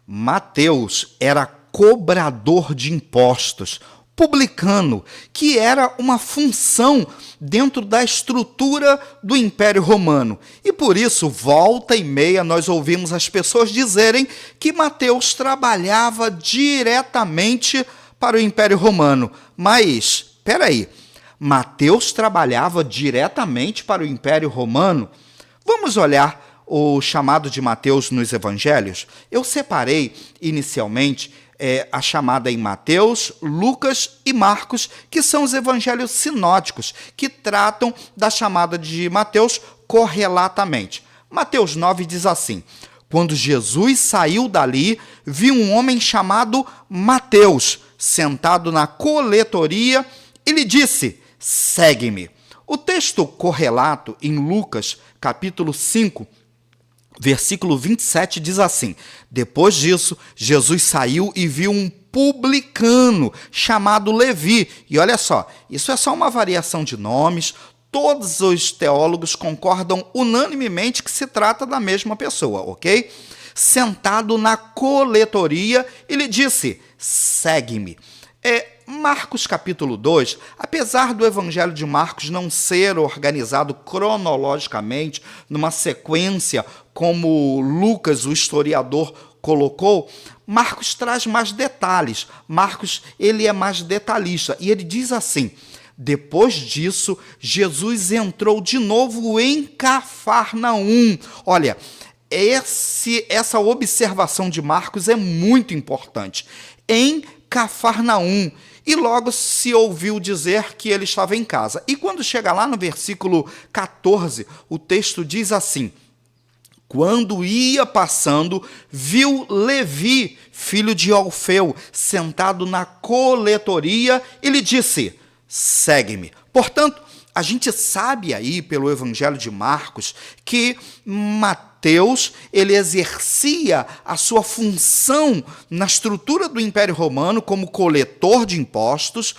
Mateus era cobrador de impostos, publicano, que era uma função dentro da estrutura do Império Romano. E por isso, volta e meia, nós ouvimos as pessoas dizerem que Mateus trabalhava diretamente para o Império Romano. Mas, espera aí, Mateus trabalhava diretamente para o Império Romano? Vamos olhar o chamado de Mateus nos evangelhos? Eu separei inicialmente a chamada em Mateus, Lucas e Marcos, que são os evangelhos sinóticos, que tratam da chamada de Mateus correlatamente. Mateus 9 diz assim: quando Jesus saiu dali, viu um homem chamado Mateus, sentado na coletoria, e lhe disse: segue-me. O texto correlato em Lucas, capítulo 5, versículo 27 diz assim: depois disso, Jesus saiu e viu um publicano chamado Levi. E olha só, isso é só uma variação de nomes. Todos os teólogos concordam unanimemente que se trata da mesma pessoa, ok? Sentado na coletoria, ele disse: segue-me. Marcos capítulo 2, apesar do evangelho de Marcos não ser organizado cronologicamente, numa sequência como Lucas, o historiador, colocou, Marcos traz mais detalhes. Marcos, ele é mais detalhista, e ele diz assim: depois disso, Jesus entrou de novo em Cafarnaum. Olha, essa observação de Marcos é muito importante. Em Cafarnaum. E logo se ouviu dizer que ele estava em casa. E quando chega lá no versículo 14, o texto diz assim: quando ia passando, viu Levi, filho de Alfeu, sentado na coletoria, e lhe disse: segue-me. Portanto, a gente sabe aí pelo evangelho de Marcos que Mateus, ele exercia a sua função na estrutura do Império Romano como coletor de impostos,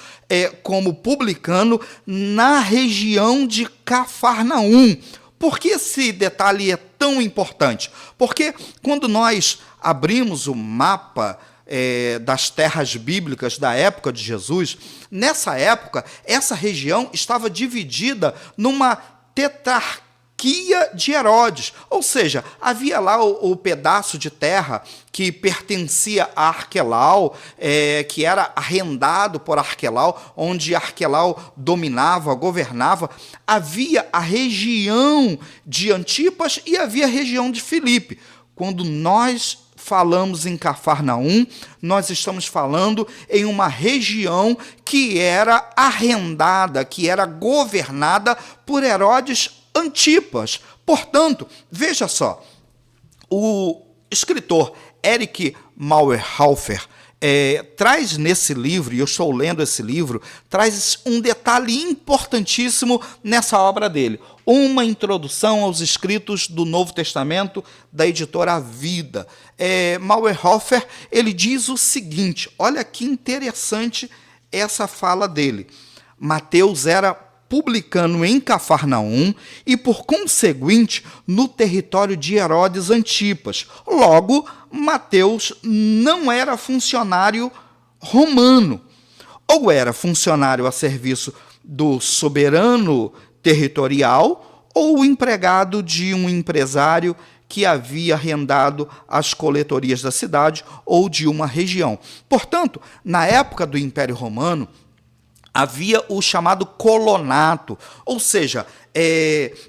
como publicano na região de Cafarnaum. Por que esse detalhe é tão importante? Porque quando nós abrimos o mapa das terras bíblicas da época de Jesus, nessa época, essa região estava dividida numa tetrarquia de Herodes, ou seja, havia lá o pedaço de terra que pertencia a Arquelau, que era arrendado por Arquelau, onde Arquelau dominava, governava. Havia a região de Antipas e havia a região de Filipe. Quando nós falamos em Cafarnaum, nós estamos falando em uma região que era arrendada, que era governada por Herodes Antipas. Portanto, veja só, o escritor Erich Mauerhofer traz nesse livro, e eu estou lendo esse livro, traz um detalhe importantíssimo nessa obra dele. Uma introdução aos escritos do Novo Testamento da editora Vida. Mauerhofer, ele diz o seguinte, olha que interessante essa fala dele. Mateus era publicano em Cafarnaum e, por conseguinte, no território de Herodes Antipas. Logo, Mateus não era funcionário romano, ou era funcionário a serviço do soberano territorial, ou empregado de um empresário que havia arrendado as coletorias da cidade ou de uma região. Portanto, na época do Império Romano, havia o chamado colonato, ou seja,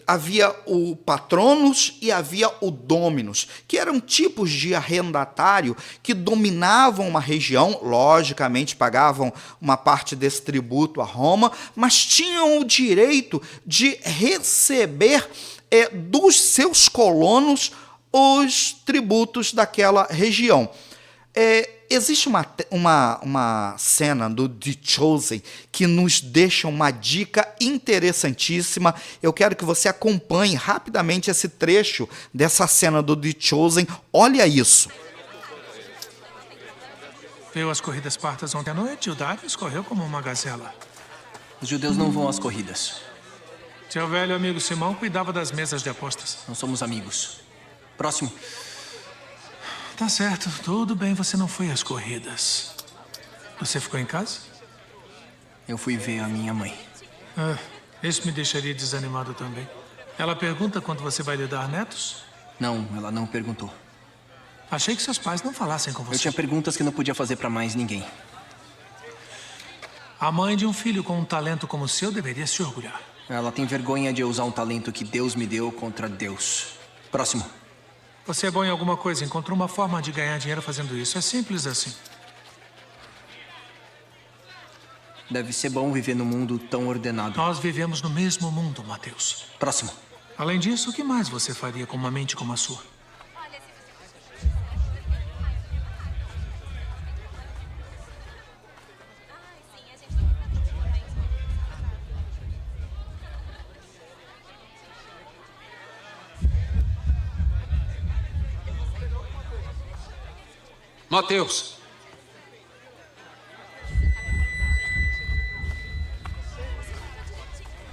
havia o patronus e havia o dominus, que eram tipos de arrendatário que dominavam uma região, logicamente pagavam uma parte desse tributo a Roma, mas tinham o direito de receber dos seus colonos os tributos daquela região. Existe uma cena do The Chosen que nos deixa uma dica interessantíssima. Eu quero que você acompanhe rapidamente esse trecho dessa cena do The Chosen. Olha isso. Viu as corridas partas ontem à noite? O Darius correu como uma gazela. Os judeus não vão às corridas. Seu velho amigo Simão cuidava das mesas de apostas. Não somos amigos. Próximo. Tá certo, tudo bem, você não foi às corridas. Você ficou em casa? Eu fui ver a minha mãe. Isso me deixaria desanimado também. Ela pergunta quando você vai lhe dar netos? Não, ela não perguntou. Achei que seus pais não falassem com Eu você. tinha perguntas que não podia fazer pra mais ninguém. A mãe de um filho com um talento como o seu deveria se orgulhar. Ela tem vergonha de eu usar um talento que Deus me deu contra Deus. Próximo. Você é bom em alguma coisa, encontrou uma forma de ganhar dinheiro fazendo isso. É simples assim. Deve ser bom viver num mundo tão ordenado. Nós vivemos no mesmo mundo, Mateus. Próximo. Além disso, o que mais você faria com uma mente como a sua? Mateus.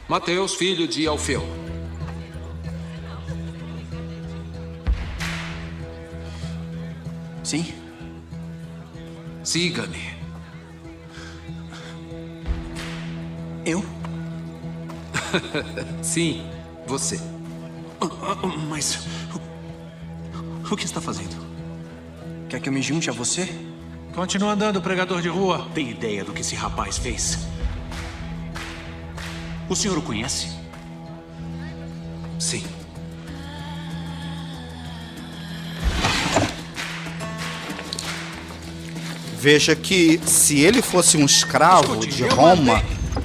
Mateus, filho de Alfeu. Sim? Siga-me. Eu? Sim, você. Mas... O que está fazendo? Quer que eu me junte a você? Continua andando, pregador de rua. Tem ideia do que esse rapaz fez? O senhor o conhece? Sim. Veja que se ele fosse um escravo de Roma,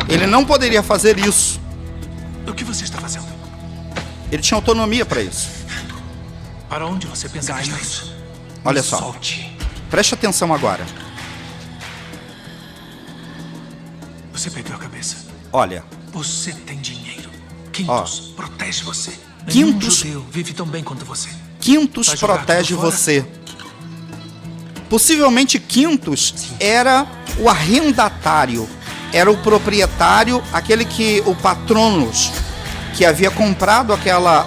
ele não poderia fazer isso. O que você está fazendo? Ele tinha autonomia para isso. Para onde você pensa que está Gaius, indo? Olha só, solte. preste atenção agora. Você perdeu a cabeça. Olha, Você tem dinheiro. Quintus protege você. Quintus- Nenhum judeu vive tão bem quanto você. Quintus Vai jogar protege tudo fora? você. Possivelmente Quintus era o arrendatário, era o proprietário, aquele que o patronos que havia comprado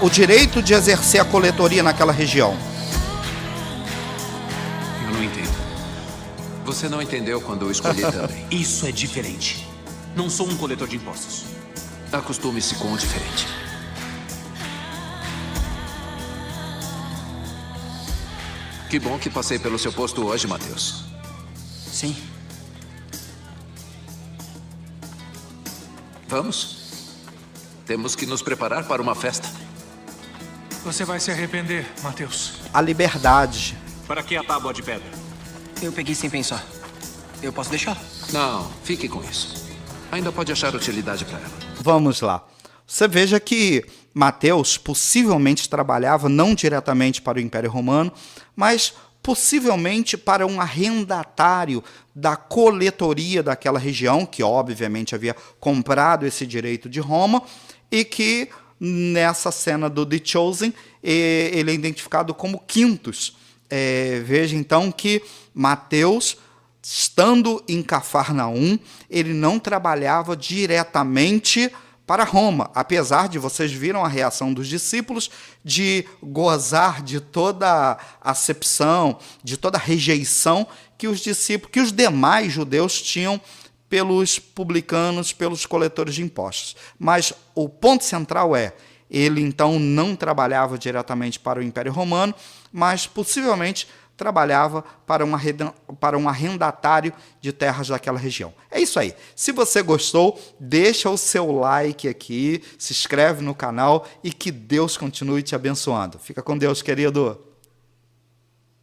o direito de exercer a coletoria naquela região. Eu não entendo. Você não entendeu quando eu escolhi também. Isso é diferente. Não sou um coletor de impostos. Acostume-se com o diferente. Que bom que passei pelo seu posto hoje, Mateus. Sim. Vamos? Temos que nos preparar para uma festa. Você vai se arrepender, Mateus. A liberdade. Para que a tábua de pedra? Eu peguei sem pensar. Eu posso deixar? Não, fique com isso. Ainda pode achar utilidade para ela. Vamos lá. Você veja que Mateus possivelmente trabalhava não diretamente para o Império Romano, mas possivelmente para um arrendatário da coletoria daquela região, que obviamente havia comprado esse direito de Roma, e que nessa cena do The Chosen ele é identificado como Quintus. Veja então que Mateus, estando em Cafarnaum, ele não trabalhava diretamente para Roma, apesar de vocês viram a reação dos discípulos de gozar de toda a acepção, de toda a rejeição que os discípulos, que os demais judeus tinham pelos publicanos, pelos coletores de impostos. Mas o ponto central é, ele então não trabalhava diretamente para o Império Romano, mas possivelmente trabalhava para um arrendatário de terras daquela região. É isso aí. Se você gostou, deixa o seu like aqui, se inscreve no canal e que Deus continue te abençoando. Fica com Deus, querido.